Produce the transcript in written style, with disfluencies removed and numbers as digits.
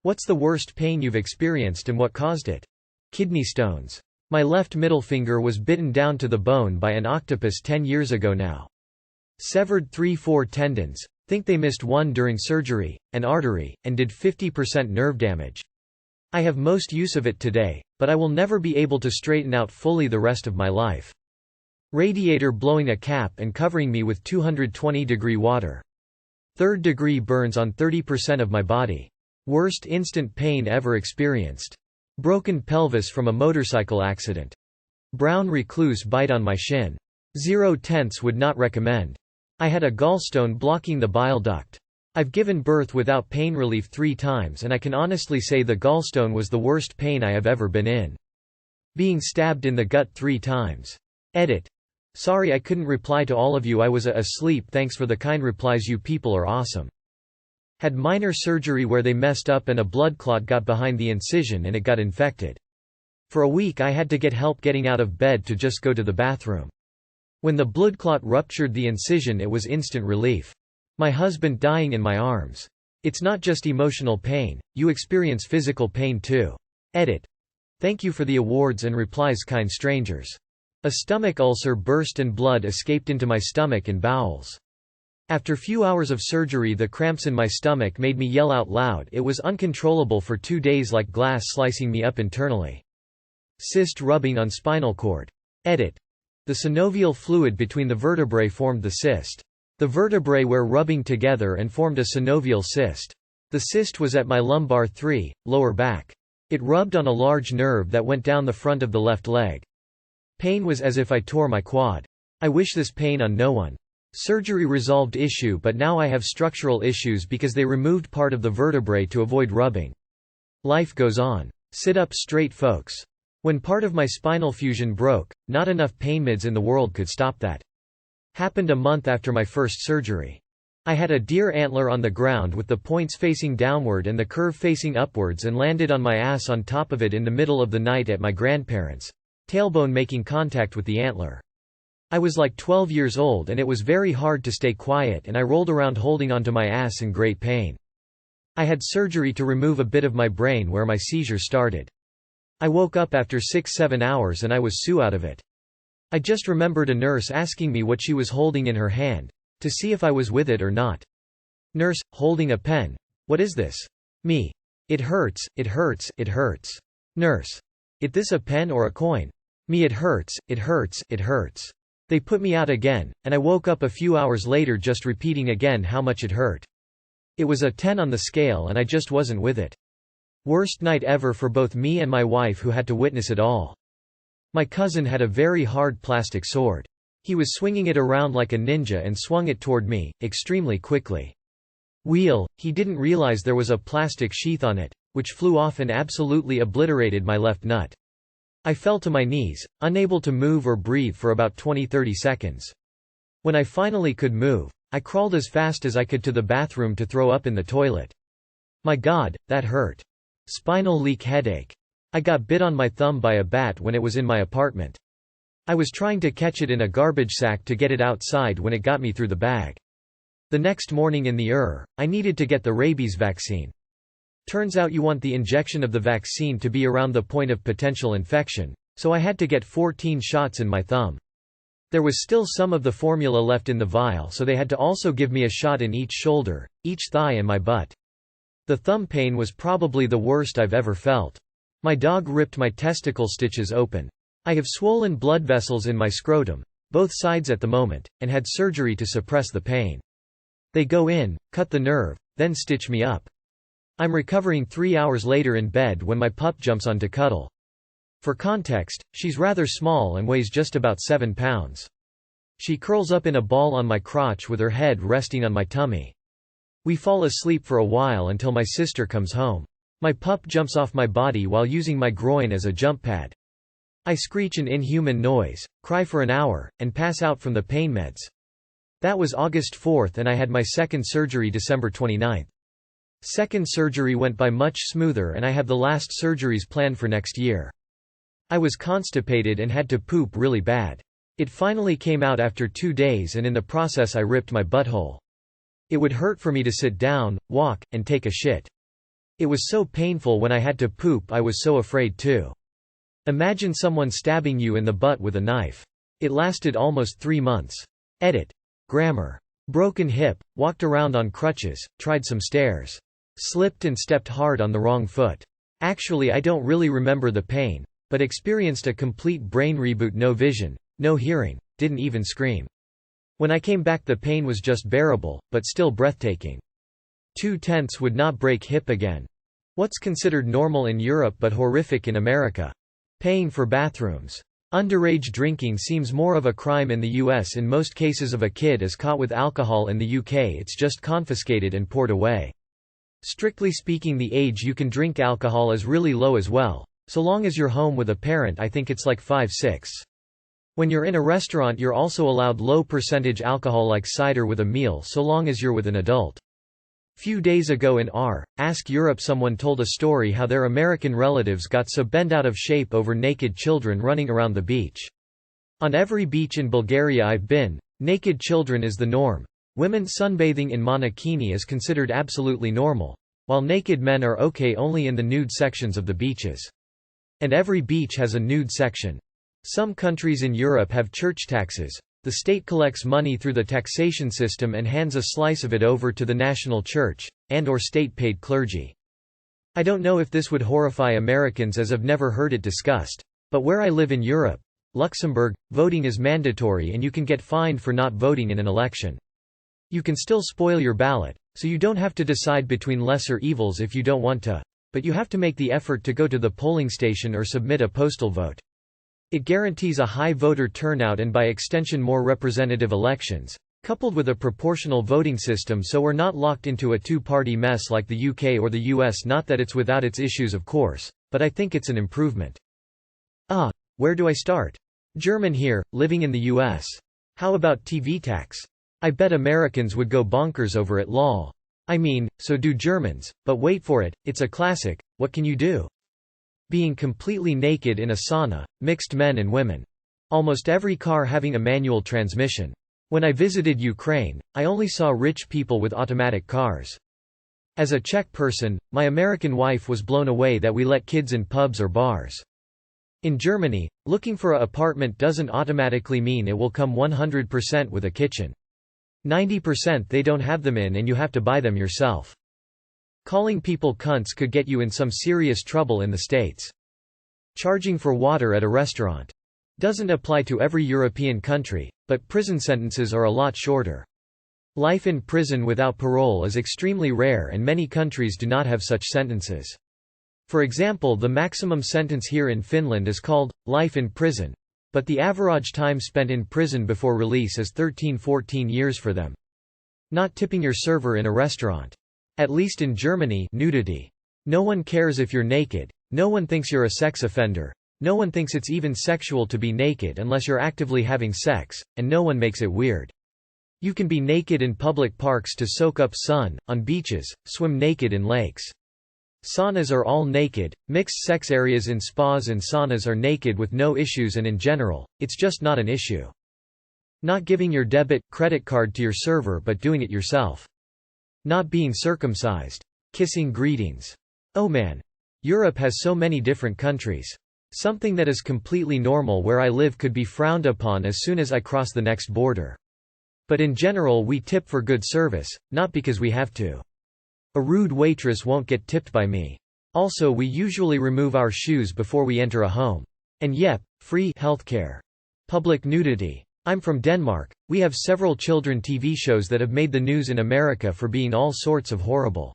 What's the worst pain you've experienced and what caused it? Kidney stones. My left middle finger was bitten down to the bone by an octopus 10 years ago now. Severed 3-4 tendons, think they missed one during surgery, an artery, and did 50% nerve damage. I have most use of it today, but I will never be able to straighten out fully the rest of my life. Radiator blowing a cap and covering me with 220-degree water. Third-degree burns on 30% of my body. Worst instant pain ever experienced. Broken pelvis from a motorcycle accident. Brown recluse bite on my shin. 0/10 would not recommend. I had a gallstone blocking the bile duct. I've given birth without pain relief 3 times and I can honestly say the gallstone was the worst pain I have ever been in. Being stabbed in the gut 3 times. Edit. Sorry I couldn't reply to all of you, I was asleep, thanks for the kind replies, you people are awesome. Had minor surgery where they messed up and a blood clot got behind the incision and it got infected. For a week I had to get help getting out of bed to just go to the bathroom. When the blood clot ruptured the incision it was instant relief. My husband dying in my arms. It's not just emotional pain, you experience physical pain too. Edit. Thank you for the awards and replies, kind strangers. A stomach ulcer burst and blood escaped into my stomach and bowels. After few hours of surgery the cramps in my stomach made me yell out loud, it was uncontrollable for 2 days, like glass slicing me up internally. Cyst rubbing on spinal cord. Edit. The synovial fluid between the vertebrae formed the cyst. The vertebrae were rubbing together and formed a synovial cyst. The cyst was at my lumbar 3, lower back. It rubbed on a large nerve that went down the front of the left leg. Pain was as if I tore my quad. I wish this pain on no one. Surgery resolved issue, but now I have structural issues because they removed part of the vertebrae to avoid rubbing. Life goes on. Sit up straight, folks. When part of my spinal fusion broke, not enough pain meds in the world could stop that. Happened a month after my first surgery. I had a deer antler on the ground with the points facing downward and the curve facing upwards and landed on my ass on top of it in the middle of the night at my grandparents', tailbone making contact with the antler. I was like 12 years old and it was very hard to stay quiet and I rolled around holding onto my ass in great pain. I had surgery to remove a bit of my brain where my seizure started. I woke up after 6-7 hours and I was so out of it. I just remembered a nurse asking me what she was holding in her hand, to see if I was with it or not. Nurse, holding a pen. What is this? Me. It hurts, it hurts, it hurts. Nurse. Is this a pen or a coin? Me, it hurts, it hurts, it hurts. They put me out again, and I woke up a few hours later just repeating again how much it hurt. It was a 10 on the scale and I just wasn't with it. Worst night ever for both me and my wife who had to witness it all. My cousin had a very hard plastic sword. He was swinging it around like a ninja and swung it toward me, extremely quickly. He didn't realize there was a plastic sheath on it, which flew off and absolutely obliterated my left nut. I fell to my knees, unable to move or breathe for about 20-30 seconds. When I finally could move, I crawled as fast as I could to the bathroom to throw up in the toilet. My God, that hurt. Spinal leak headache. I got bit on my thumb by a bat when it was in my apartment. I was trying to catch it in a garbage sack to get it outside when it got me through the bag. The next morning in the I needed to get the rabies vaccine. Turns out you want the injection of the vaccine to be around the point of potential infection, so I had to get 14 shots in my thumb. There was still some of the formula left in the vial, so they had to also give me a shot in each shoulder, each thigh and my butt. The thumb pain was probably the worst I've ever felt. My dog ripped my testicle stitches open. I have swollen blood vessels in my scrotum, both sides at the moment, and had surgery to suppress the pain. They go in, cut the nerve, then stitch me up. I'm recovering 3 hours later in bed when my pup jumps on to cuddle. For context, she's rather small and weighs just about 7 pounds. She curls up in a ball on my crotch with her head resting on my tummy. We fall asleep for a while until my sister comes home. My pup jumps off my body while using my groin as a jump pad. I screech an inhuman noise, cry for an hour, and pass out from the pain meds. That was August 4 and I had my second surgery December 29. Second surgery went by much smoother and I have the last surgeries planned for next year. I was constipated and had to poop really bad. It finally came out after 2 days and in the process I ripped my butthole. It would hurt for me to sit down, walk, and take a shit. It was so painful when I had to poop, I was so afraid too. Imagine someone stabbing you in the butt with a knife. It lasted almost 3 months. Edit. Grammar. Broken hip, walked around on crutches, tried some stairs. Slipped and stepped hard on the wrong foot. Actually, I don't really remember the pain, but experienced a complete brain reboot. No vision, no hearing, didn't even scream. When I came back, the pain was just bearable, but still breathtaking. 2/10 would not break hip again. What's considered normal in Europe but horrific in America? Paying for bathrooms. Underage drinking seems more of a crime in the US. In most cases of a kid is caught with alcohol in the UK, it's just confiscated and poured away. Strictly speaking, the age you can drink alcohol is really low as well. So long as you're home with a parent, I think it's like 5-6. When you're in a restaurant, you're also allowed low percentage alcohol like cider with a meal, so long as you're with an adult. Few days ago in Ask Europe, someone told a story how their American relatives got so bent out of shape over naked children running around the beach. On every beach in Bulgaria I've been, naked children is the norm. Women sunbathing in monokini is considered absolutely normal, while naked men are okay only in the nude sections of the beaches. And every beach has a nude section. Some countries in Europe have church taxes. The state collects money through the taxation system and hands a slice of it over to the national church, and/or state-paid clergy. I don't know if this would horrify Americans, as I've never heard it discussed. But where I live in Europe, Luxembourg, voting is mandatory and you can get fined for not voting in an election. You can still spoil your ballot, so you don't have to decide between lesser evils if you don't want to, but you have to make the effort to go to the polling station or submit a postal vote. It guarantees a high voter turnout and by extension more representative elections, coupled with a proportional voting system, so we're not locked into a two-party mess like the UK or the US. Not that it's without its issues, of course, but I think it's an improvement. Where do I start? German here, living in the US. How about TV tax? I bet Americans would go bonkers over it. Lol. I mean, so do Germans, but wait for it, it's a classic. What can you do? Being completely naked in a sauna, mixed men and women. Almost every car having a manual transmission. When I visited Ukraine, I only saw rich people with automatic cars. As a Czech person, my American wife was blown away that we let kids in pubs or bars. In Germany, looking for an apartment doesn't automatically mean it will come 100% with a kitchen. 90% they don't have them in and you have to buy them yourself. Calling people cunts could get you in some serious trouble in the States. Charging for water at a restaurant. Doesn't apply to every European country, but prison sentences are a lot shorter. Life in prison without parole is extremely rare and many countries do not have such sentences. For example, the maximum sentence here in Finland is called life in prison, but the average time spent in prison before release is 13–14 years for them. Not tipping your server in a restaurant. At least in Germany, nudity. No one cares if you're naked. No one thinks you're a sex offender. No one thinks it's even sexual to be naked unless you're actively having sex, and no one makes it weird. You can be naked in public parks to soak up sun, on beaches, swim naked in lakes. Saunas are all naked. Mixed sex areas in spas and saunas are naked with no issues, and in general, it's just not an issue. Not giving your debit, credit card to your server but doing it yourself. Not being circumcised. Kissing greetings. Oh man. Europe has so many different countries. Something that is completely normal where I live could be frowned upon as soon as I cross the next border. But in general we tip for good service, not because we have to. A rude waitress won't get tipped by me. Also, we usually remove our shoes before we enter a home. And yep, free healthcare. Public nudity. I'm from Denmark. We have several children TV shows that have made the news in America for being all sorts of horrible.